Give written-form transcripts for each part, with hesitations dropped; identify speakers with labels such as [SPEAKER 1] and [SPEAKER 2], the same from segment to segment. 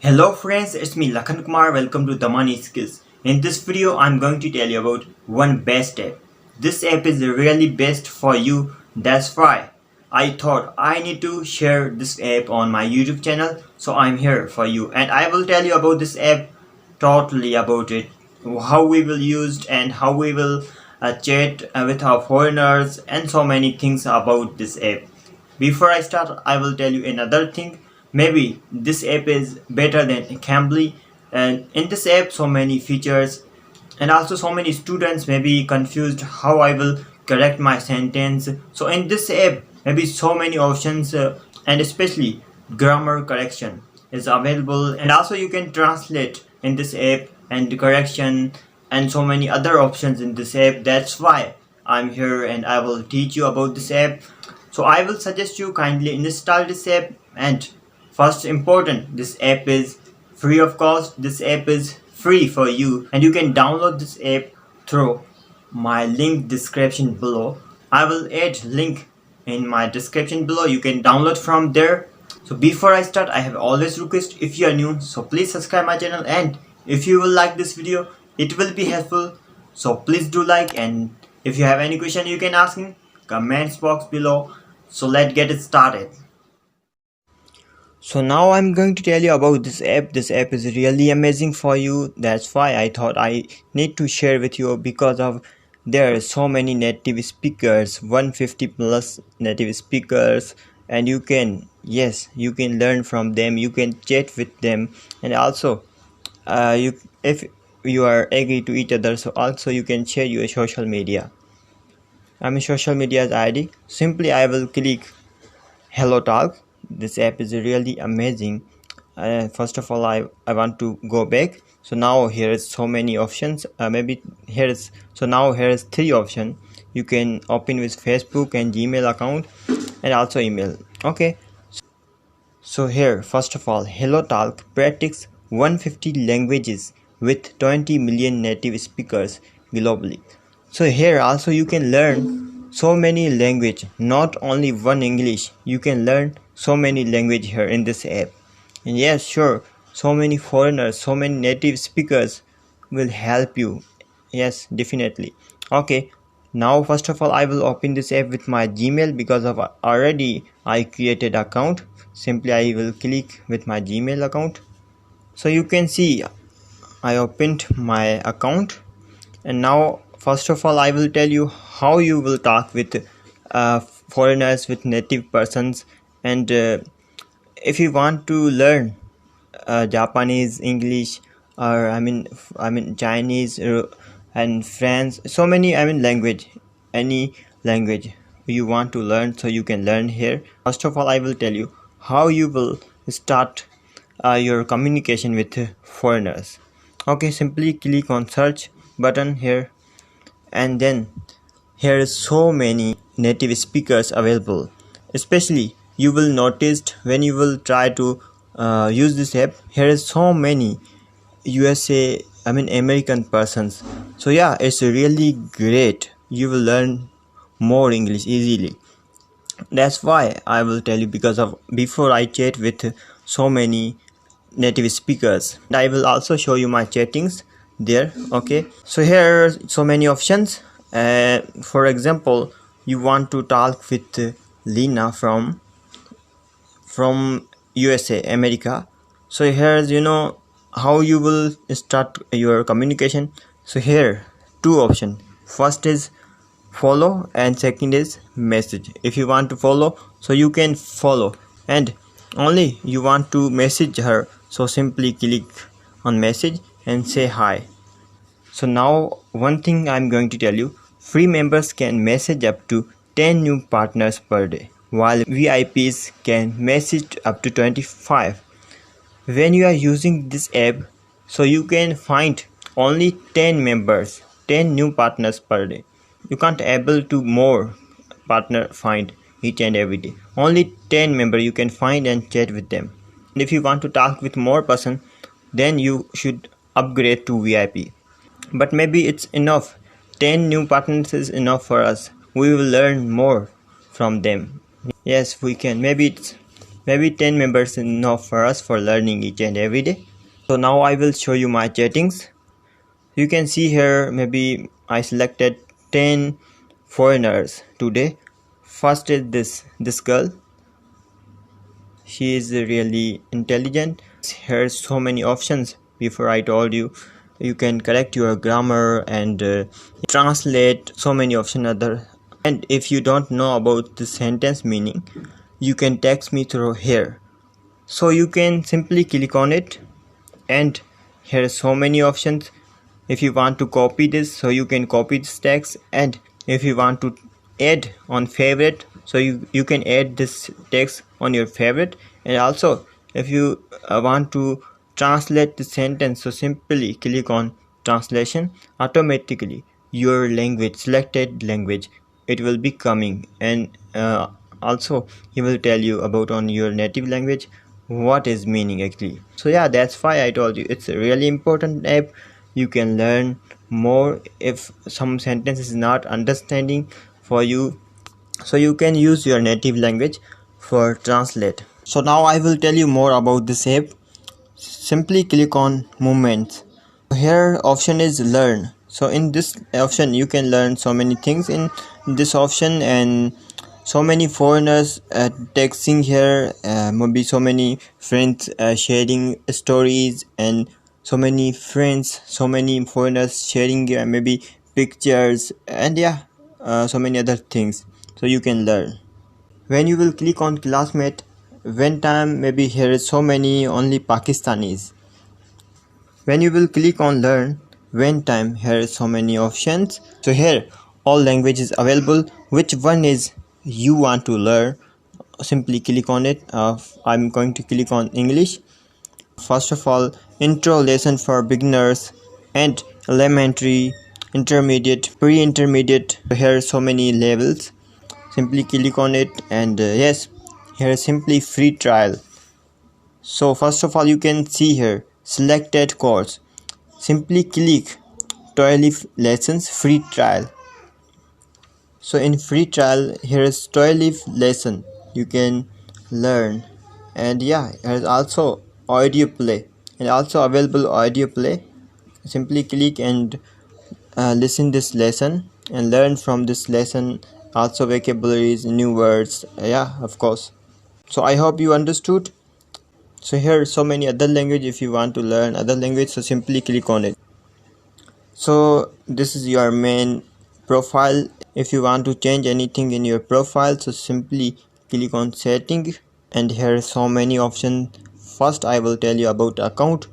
[SPEAKER 1] Hello friends, it's me Lakhan Kumar. Welcome to Damani Skills. In this video, I'm going to tell you about one best app. This app is really best for you. That's why I thought I need to share this app on my YouTube channel. So I'm here for you, and I will tell you about this app, totally about it, how we will use it and how we will chat with our foreigners and so many things about this app. Before I start, I will tell you another thing. Maybe this app is better than Cambly, and in this app, so many features, and also so many students may be confused how I will correct my sentence. So in this app, maybe so many options, and especially grammar correction is available, and also you can translate in this app and correction and so many other options in this app. That's why I'm here and I will teach you about this app. So I will suggest you kindly install this app. And first important, this app is free of cost. This app is free for you, and you can download this app through my link description below. I will add link in my description below. You can download from there. So before I start, I have always request, if you are new, so please subscribe my channel, and if you will like this video, it will be helpful. So please do like, and if you have any question, you can ask in comments box below. So let's get it started. So now I'm going to tell you about this app. This app is really amazing for you. That's why I thought I need to share with you, because of there are so many native speakers, 150 plus native speakers, and you can, yes, you can learn from them, you can chat with them, and also you, if you are agree to each other, so also you can share your social media. Social media's ID. Simply I will click Hello Talk. This app is really amazing. First of all, I want to go back. So now here is so many options. Maybe here is, so now here is 3 options. You can open with Facebook and Gmail account, and also email. Okay. So here, first of all, Hello Talk practice 150 languages with 20 million native speakers globally. So here also you can learn so many language, not only one English. You can learn so many language here in this app. And yes, sure, so many foreigners, so many native speakers will help you. Yes, definitely. Okay, now first of all I will open this app with my Gmail, because of already I created account. Simply I will click with my Gmail account. So you can see I opened my account, and now first of all I will tell you how you will talk with foreigners, with native persons. And if you want to learn Japanese, English, or Chinese, and French, so many language, any language you want to learn, so you can learn here. First of all I will tell you how you will start your communication with foreigners. Okay, simply click on search button here, and then here is so many native speakers available. Especially you will notice when you will try to use this app, here is so many USA, American persons. So yeah, it's really great. You will learn more English easily. That's why I will tell you, because of before I chat with so many native speakers. And I will also show you my chattings there. Okay, so here are so many options. For example, you want to talk with Lina from USA, America. So here's, how you will start your communication. So here 2 options. First is follow, and second is message. If you want to follow, so you can follow, and only you want to message her, so simply click on message and say hi. So now one thing I'm going to tell you, free members can message up to 10 new partners per day, while VIPs can message up to 25. When you are using this app, so you can find only 10 members, 10 new partners per day. You can't able to more partner find each and every day. Only 10 member you can find and chat with them. And if you want to talk with more person, then you should upgrade to VIP. But maybe it's enough. 10 new partners is enough for us. We will learn more from them. Yes, we can. Maybe it's maybe 10 members enough for us for learning each and every day. So now I will show you my chattings. You can see here, maybe I selected 10 foreigners today. First is this girl. She is really intelligent. Here's so many options. Before I told you, you can correct your grammar and translate, so many options other. And if you don't know about the sentence meaning, you can text me through here. So you can simply click on it, and here are so many options. If you want to copy this, so you can copy this text, and if you want to add on favorite, so you can add this text on your favorite. And also if you want to translate the sentence, so simply click on translation. Automatically your language, selected language, it will be coming, and also he will tell you about on your native language what is meaning actually. So yeah, that's why I told you it's a really important app. You can learn more if some sentence is not understanding for you, so you can use your native language for translate. So now I will tell you more about this app. Simply click on movements. Here option is learn. So in this option you can learn so many things in this option, and so many foreigners texting here, maybe so many friends sharing stories, and so many friends, so many foreigners sharing maybe pictures, and yeah, so many other things, so you can learn. When you will click on classmate, when time, maybe here is so many only Pakistanis. When you will click on learn when time, here is so many options. So here all languages available. Which one is you want to learn, simply click on it. I'm going to click on English. First of all, intro lesson for beginners and elementary, intermediate, pre-intermediate. Here are so many levels. Simply click on it, and yes, here is simply free trial. So first of all, you can see here selected course. Simply click 12 lessons free trial. So in free trial, here is 12 lesson you can learn. And yeah, there is also audio play, and also available audio play. Simply click and listen this lesson and learn from this lesson, also vocabularies, new words, yeah, of course. So I hope you understood. So here are so many other language. If you want to learn other language, so simply click on it. So this is your main profile. If you want to change anything in your profile, so simply click on setting, and here are so many options. First I will tell you about account,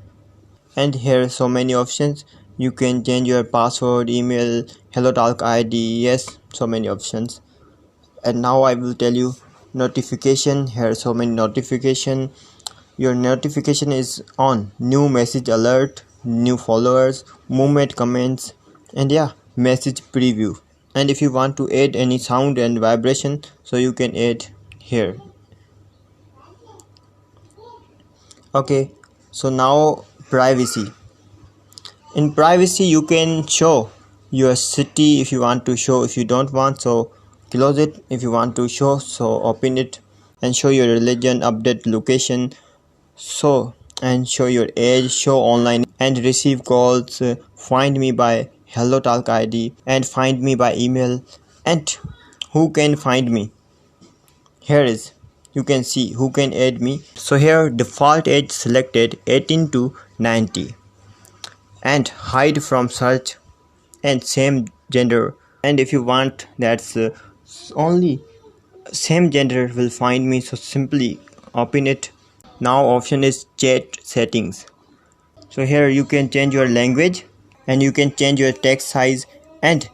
[SPEAKER 1] and here are so many options. You can change your password, email, hello talk ID, yes, so many options. And now I will tell you notification. Here are so many notification. Your notification is on, new message alert, new followers, movement comments, and yeah, message preview. And if you want to add any sound and vibration, so you can add here. Okay, so now privacy. In privacy you can show your city if you want to show. If you don't want, so close it. If you want to show, so open it. And show your religion, update location, so and show your age, show online and receive calls, find me by hello talk ID, and find me by email. And who can find me, here is, you can see who can add me. So here default age selected 18 to 90, and hide from search, and same gender. And if you want that's only same gender will find me, so simply open it. Now option is chat settings. So here you can change your language, and you can change your text size, and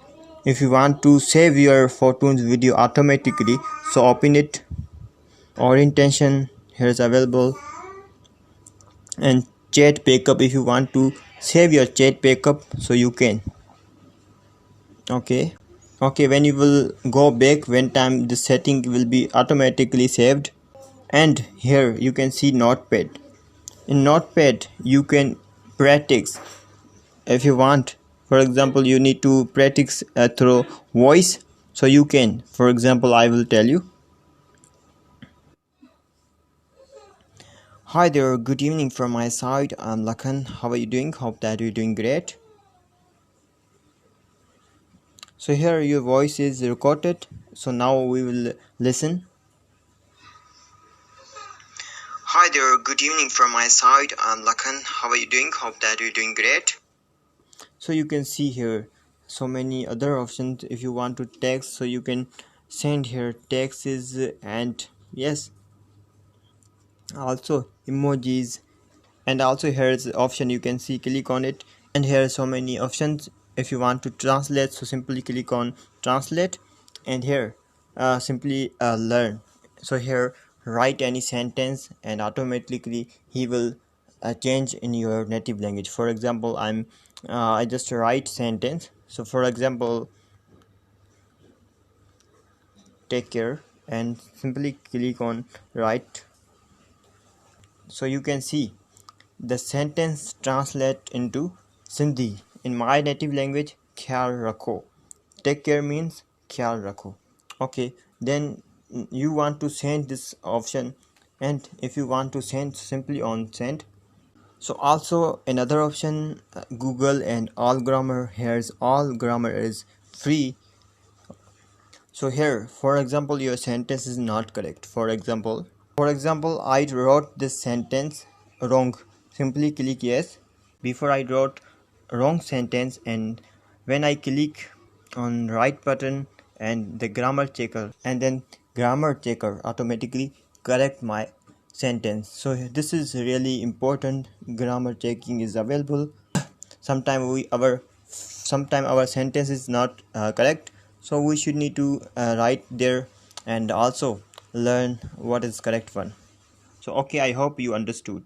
[SPEAKER 1] if you want to save your photos video automatically, so open it. Orientation here is available, and chat backup, if you want to save your chat backup, so you can. Okay, when you will go back, when time the setting will be automatically saved. And here you can see notepad. In notepad you can practice if you want. For example, you need to practice through voice, so you can, for example, I will tell you. Hi there, good evening from my side. I'm Lakhan. How are you doing? Hope that you're doing great. So here your voice is recorded. So now we will listen. Hi there, good evening from my side. I'm Lakhan. How are you doing? Hope that you're doing great. So you can see here so many other options if you want to text. So you can send here texts and yes, also emojis, and also here's the option you can see, click on it, and here are so many options if you want to translate. So simply click on translate, and here simply learn. So here write any sentence and automatically he will change in your native language. For example, I just write sentence. So for example, take care, and simply click on write. So you can see the sentence translate into Sindhi. In my native language, ख्याल रखो. Take care means ख्याल रखो. Okay, then you want to send this option, and if you want to send, simply on send. So also another option, Google and all grammar. Here's all grammar is free. So here, for example, your sentence is not correct. For example, I wrote this sentence wrong. Simply click yes. Before I wrote wrong sentence, and when I click on right button and the grammar checker automatically correct my sentence. So this is really important. Grammar checking is available. Sometime our sentence is not correct, so we should need to write there and also learn what is correct one. So okay, I hope you understood.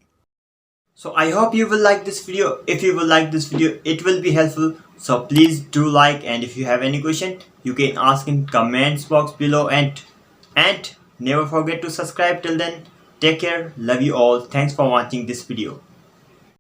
[SPEAKER 1] So I hope you will like this video. If you will like this video, it will be helpful, so please do like, and if you have any question you can ask in comments box below, and never forget to subscribe. Till then, take care, love you all, thanks for watching this video.